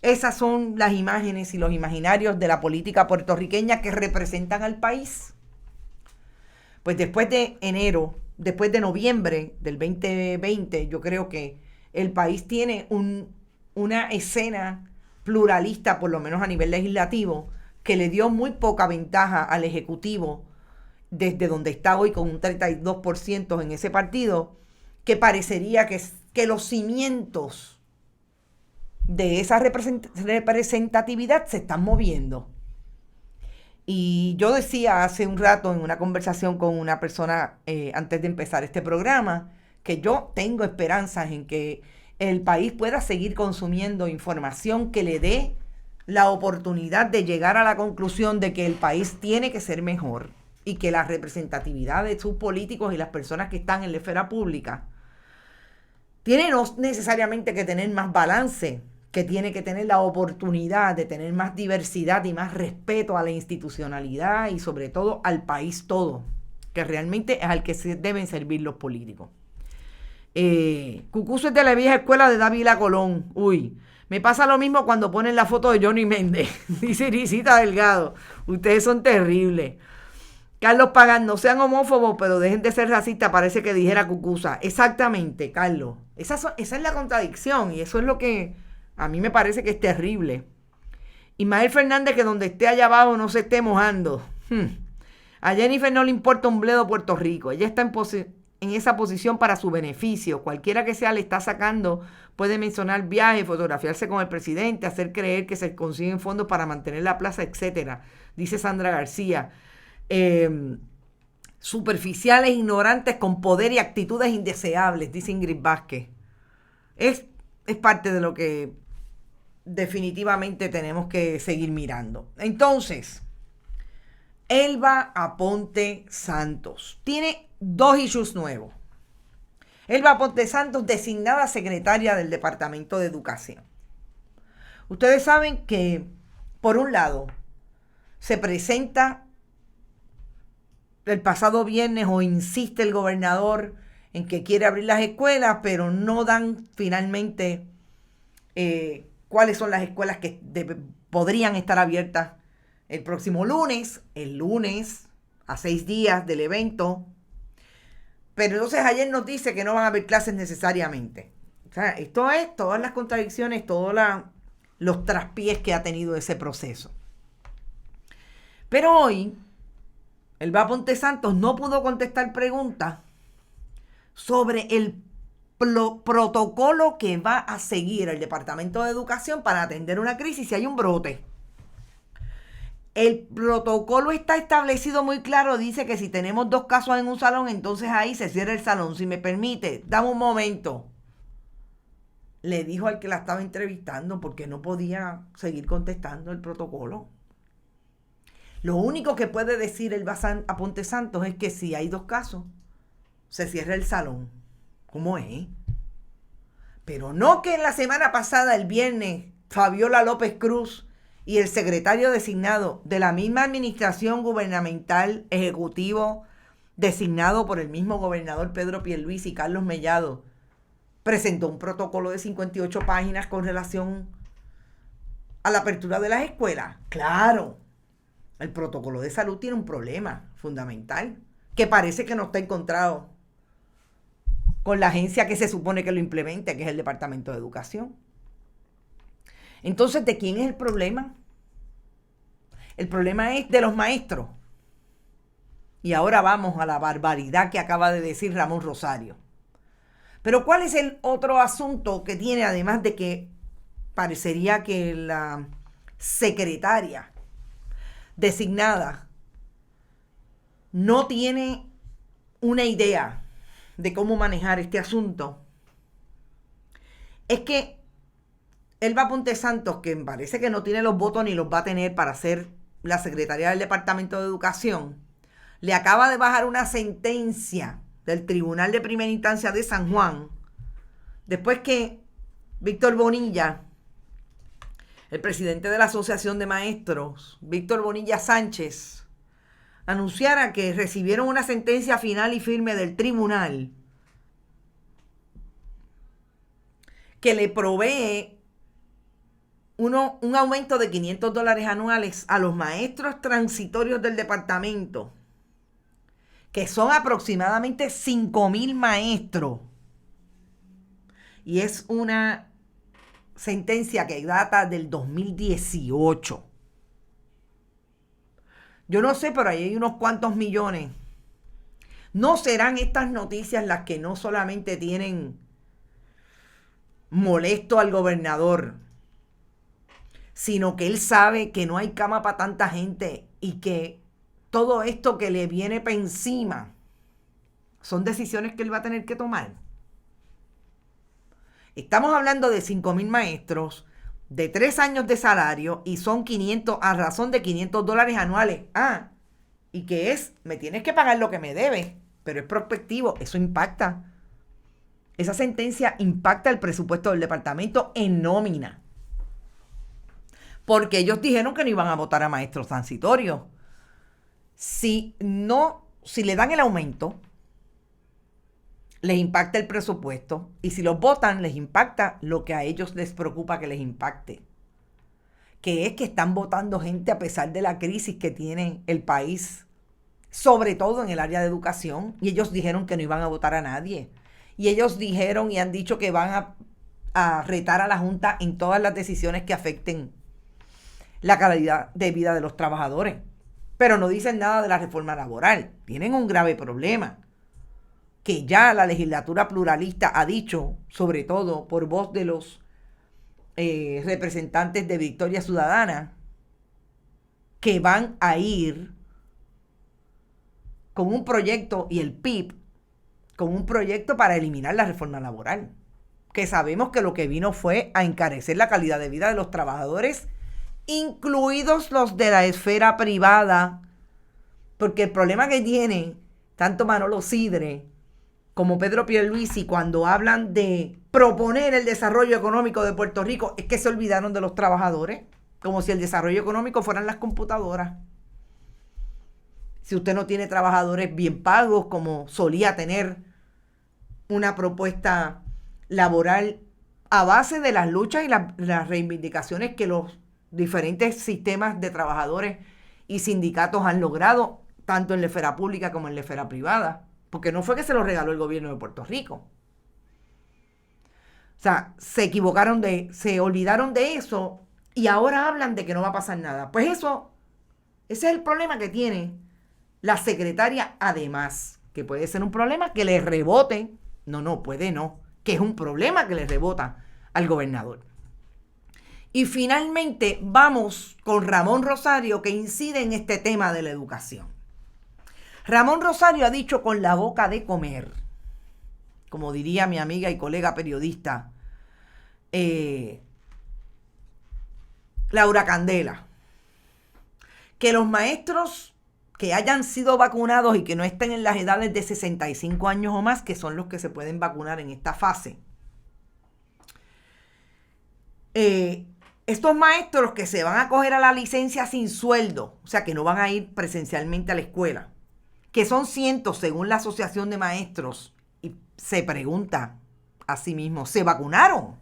Esas son las imágenes y los imaginarios de la política puertorriqueña que representan al país. Pues después de noviembre del 2020, yo creo que el país tiene una escena pluralista, por lo menos a nivel legislativo, que le dio muy poca ventaja al Ejecutivo desde donde está hoy con un 32% en ese partido, que parecería que los cimientos de esa representatividad se están moviendo. Y yo decía hace un rato en una conversación con una persona antes de empezar este programa que yo tengo esperanzas en que el país pueda seguir consumiendo información que le dé la oportunidad de llegar a la conclusión de que el país tiene que ser mejor y que la representatividad de sus políticos y las personas que están en la esfera pública tiene no necesariamente que tener más balance, que tiene que tener la oportunidad de tener más diversidad y más respeto a la institucionalidad y sobre todo al país todo, que realmente es al que se deben servir los políticos. Cucuzo es de la vieja escuela de Dávila Colón. Uy, me pasa lo mismo cuando ponen la foto de Johnny Méndez. Dice Irisita Delgado, ustedes son terribles. Carlos Pagán, no sean homófobos, pero dejen de ser racistas, parece que dijera Cucuza. Exactamente, Carlos. Esa es la contradicción y eso es lo que a mí me parece que es terrible. Ismael Fernández, que donde esté allá abajo no se esté mojando. A Jennifer no le importa un bledo Puerto Rico. Ella está en esa posición para su beneficio. Cualquiera que sea le está sacando, puede mencionar viajes, fotografiarse con el presidente, hacer creer que se consiguen fondos para mantener la plaza, etcétera. Dice Sandra García. Superficiales, ignorantes, con poder y actitudes indeseables, dice Ingrid Vázquez. Es parte de lo que definitivamente tenemos que seguir mirando. Entonces, Elba Aponte Santos tiene 2 issues nuevos. Elba Aponte Santos, designada secretaria del Departamento de Educación. Ustedes saben que, por un lado, se presenta el pasado viernes o insiste el gobernador en que quiere abrir las escuelas, pero no dan finalmente cuáles son las escuelas que podrían estar abiertas el próximo lunes, a 6 días del evento. Pero entonces ayer nos dice que no van a haber clases necesariamente. O sea, esto es todas las contradicciones, todos los traspiés que ha tenido ese proceso. Pero hoy, Elba Aponte Santos no pudo contestar preguntas sobre el protocolo que va a seguir el Departamento de Educación para atender una crisis si hay un brote. El protocolo está establecido muy claro, dice que si tenemos 2 casos en un salón, entonces ahí se cierra el salón. Si me permite, dame un momento. Le dijo al que la estaba entrevistando porque no podía seguir contestando el protocolo. Lo único que puede decir Elba Aponte Santos es que si hay 2 casos, se cierra el salón. ¿Cómo es? Pero no que en la semana pasada, el viernes, Fabiola López Cruz y el secretario designado de la misma administración gubernamental ejecutivo designado por el mismo gobernador Pedro Pierluisi y Carlos Mellado presentó un protocolo de 58 páginas con relación a la apertura de las escuelas. Claro, el protocolo de salud tiene un problema fundamental que parece que no está encontrado con la agencia que se supone que lo implemente, que es el Departamento de Educación. Entonces, ¿de quién es el problema? El problema es de los maestros. Y ahora vamos a la barbaridad que acaba de decir Ramón Rosario. Pero ¿cuál es el otro asunto que tiene, además de que parecería que la secretaria designada no tiene una idea de cómo manejar este asunto? Es que Elba Aponte Santos, que me parece que no tiene los votos ni los va a tener para ser la secretaria del Departamento de Educación, le acaba de bajar una sentencia del Tribunal de Primera Instancia de San Juan, después que Víctor Bonilla, el presidente de la Asociación de Maestros, Víctor Bonilla Sánchez, anunciara que recibieron una sentencia final y firme del tribunal que le provee un aumento de $500 anuales a los maestros transitorios del departamento, que son aproximadamente 5,000 maestros. Y es una sentencia que data del 2018. Yo no sé, pero ahí hay unos cuantos millones. ¿No serán estas noticias las que no solamente tienen molesto al gobernador, sino que él sabe que no hay cama para tanta gente y que todo esto que le viene para encima son decisiones que él va a tener que tomar? Estamos hablando de 5,000 maestros, de 3 años de salario y son 500, a razón de $500 anuales. Y que es, me tienes que pagar lo que me debes, pero es prospectivo, eso impacta. Esa sentencia impacta el presupuesto del departamento en nómina. Porque ellos dijeron que no iban a votar a maestros transitorios. Si le dan el aumento, les impacta el presupuesto. Y si los votan, les impacta lo que a ellos les preocupa que les impacte. Que es que están votando gente a pesar de la crisis que tiene el país, sobre todo en el área de educación. Y ellos dijeron que no iban a votar a nadie. Y ellos dijeron y han dicho que van a retar a la Junta en todas las decisiones que afecten la calidad de vida de los trabajadores. Pero no dicen nada de la reforma laboral. Tienen un grave problema que ya la legislatura pluralista ha dicho, sobre todo por voz de los representantes de Victoria Ciudadana, que van a ir con un proyecto, y el PIB, con un proyecto para eliminar la reforma laboral, que sabemos que lo que vino fue a encarecer la calidad de vida de los trabajadores, incluidos los de la esfera privada, porque el problema que tiene tanto Manolo Sidre como Pedro Pierluisi cuando hablan de proponer el desarrollo económico de Puerto Rico es que se olvidaron de los trabajadores, como si el desarrollo económico fueran las computadoras. Si usted no tiene trabajadores bien pagos, como solía tener una propuesta laboral a base de las luchas y las reivindicaciones que los diferentes sistemas de trabajadores y sindicatos han logrado, tanto en la esfera pública como en la esfera privada, porque no fue que se lo regaló el gobierno de Puerto Rico. O sea, se olvidaron de eso y ahora hablan de que no va a pasar nada. Pues ese es el problema que tiene la secretaria, además, que puede ser un problema que le rebote, que es un problema que le rebota al gobernador. Y finalmente vamos con Ramón Rosario, que incide en este tema de la educación. Ramón Rosario ha dicho con la boca de comer, como diría mi amiga y colega periodista Laura Candela, que los maestros que hayan sido vacunados y que no estén en las edades de 65 años o más, que son los que se pueden vacunar en esta fase, estos maestros que se van a coger a la licencia sin sueldo, o sea que no van a ir presencialmente a la escuela, que son cientos según la Asociación de Maestros, y se pregunta a sí mismo, ¿se vacunaron?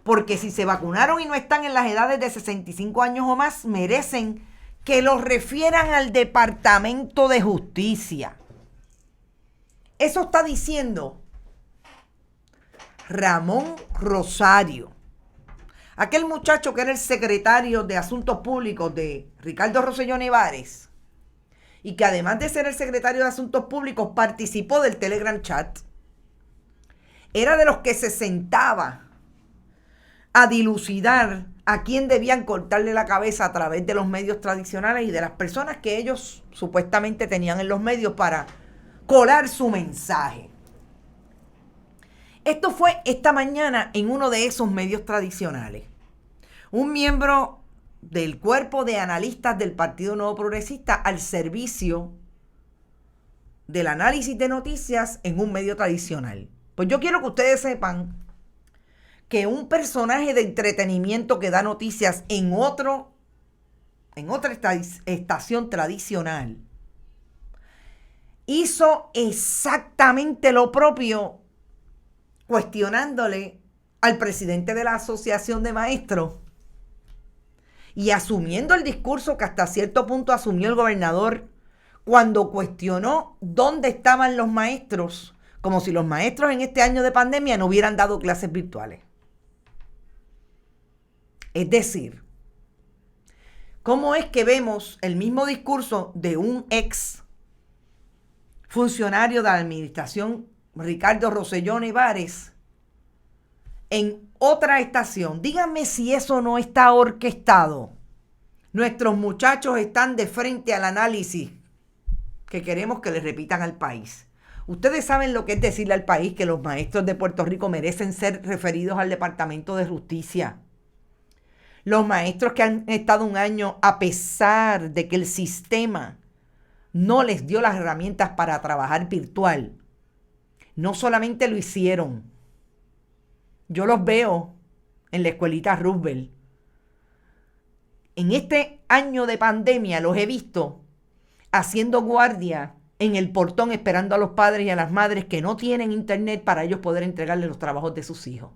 Porque si se vacunaron y no están en las edades de 65 años o más, merecen que los refieran al Departamento de Justicia. Eso está diciendo Ramón Rosario. Aquel muchacho que era el secretario de Asuntos Públicos de Ricardo Rosselló Nevares y que además de ser el secretario de Asuntos Públicos participó del Telegram Chat, era de los que se sentaba a dilucidar a quién debían cortarle la cabeza a través de los medios tradicionales y de las personas que ellos supuestamente tenían en los medios para colar su mensaje. Esto fue esta mañana en uno de esos medios tradicionales. Un miembro del cuerpo de analistas del Partido Nuevo Progresista al servicio del análisis de noticias en un medio tradicional. Pues yo quiero que ustedes sepan que un personaje de entretenimiento que da noticias en otra estación tradicional hizo exactamente lo propio, cuestionándole al presidente de la Asociación de Maestros y asumiendo el discurso que hasta cierto punto asumió el gobernador cuando cuestionó dónde estaban los maestros, como si los maestros en este año de pandemia no hubieran dado clases virtuales. Es decir, ¿cómo es que vemos el mismo discurso de un ex funcionario de la administración, Ricardo Rosselló Nevares, en otra estación? Díganme si eso no está orquestado. Nuestros muchachos están de frente al análisis que queremos que le repitan al país. Ustedes saben lo que es decirle al país que los maestros de Puerto Rico merecen ser referidos al Departamento de Justicia. Los maestros que han estado un año, a pesar de que el sistema no les dio las herramientas para trabajar virtual, no solamente lo hicieron. Yo los veo en la escuelita Roosevelt. En este año de pandemia los he visto haciendo guardia en el portón esperando a los padres y a las madres que no tienen internet para ellos poder entregarle los trabajos de sus hijos.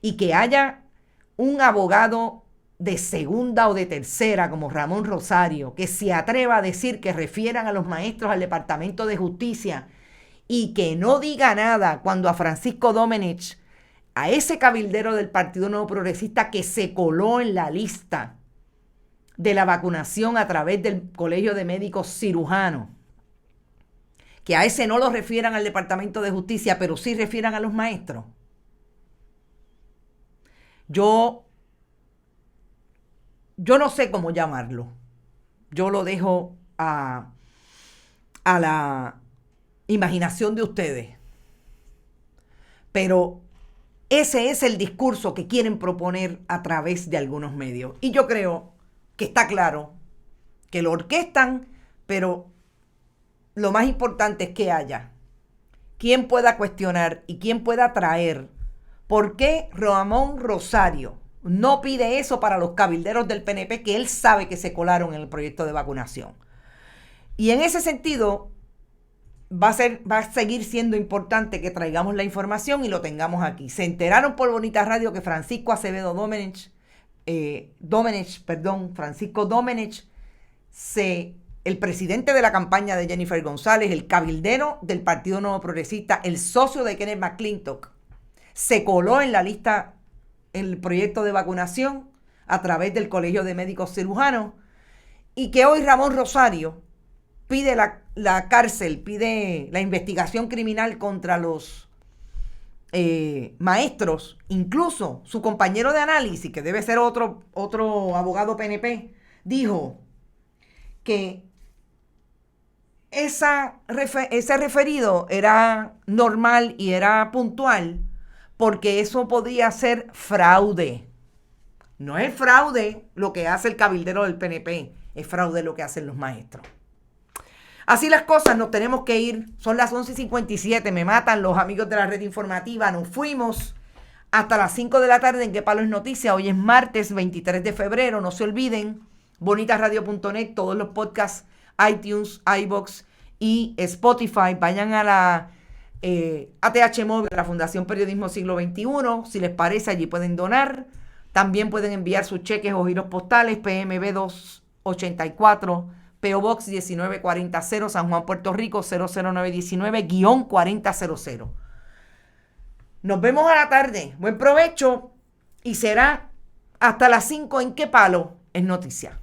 Y que haya un abogado de segunda o de tercera como Ramón Rosario que se atreva a decir que refieran a los maestros al Departamento de Justicia y que no diga nada cuando a Francisco Domenech, a ese cabildero del Partido Nuevo Progresista que se coló en la lista de la vacunación a través del Colegio de Médicos Cirujanos, que a ese no lo refieran al Departamento de Justicia, pero sí refieran a los maestros. Yo no sé cómo llamarlo. Yo lo dejo a la imaginación de ustedes. Pero ese es el discurso que quieren proponer a través de algunos medios. Y yo creo que está claro que lo orquestan, pero lo más importante es que haya quien pueda cuestionar y quien pueda traer por qué Ramón Rosario no pide eso para los cabilderos del PNP que él sabe que se colaron en el proyecto de vacunación. Y en ese sentido va a seguir siendo importante que traigamos la información y lo tengamos aquí. Se enteraron por Bonita Radio que Francisco Acevedo Francisco Domenech, el presidente de la campaña de Jennifer González, el cabildero del Partido Nuevo Progresista, el socio de Kenneth McClintock, se coló en la lista, en el proyecto de vacunación a través del Colegio de Médicos Cirujanos, y que hoy Ramón Rosario pide la cárcel, pide la investigación criminal contra los maestros. Incluso su compañero de análisis, que debe ser otro abogado PNP, dijo que ese referido era normal y era puntual porque eso podía ser fraude. No es fraude lo que hace el cabildero del PNP, es fraude lo que hacen los maestros. Así las cosas, nos tenemos que ir. Son las 11:57, me matan los amigos de la red informativa. Nos fuimos hasta las 5 de la tarde en Que Palo es Noticia. Hoy es martes 23 de febrero. No se olviden, bonitasradio.net, todos los podcasts, iTunes, iVoox y Spotify. Vayan a la ATH Móvil, la Fundación Periodismo Siglo XXI. Si les parece, allí pueden donar. También pueden enviar sus cheques o giros postales, PMB 284, P.O. Box 19400, San Juan, Puerto Rico 00919-4000. Nos vemos a la tarde. Buen provecho y será hasta las 5 en Que Palo es Noticia.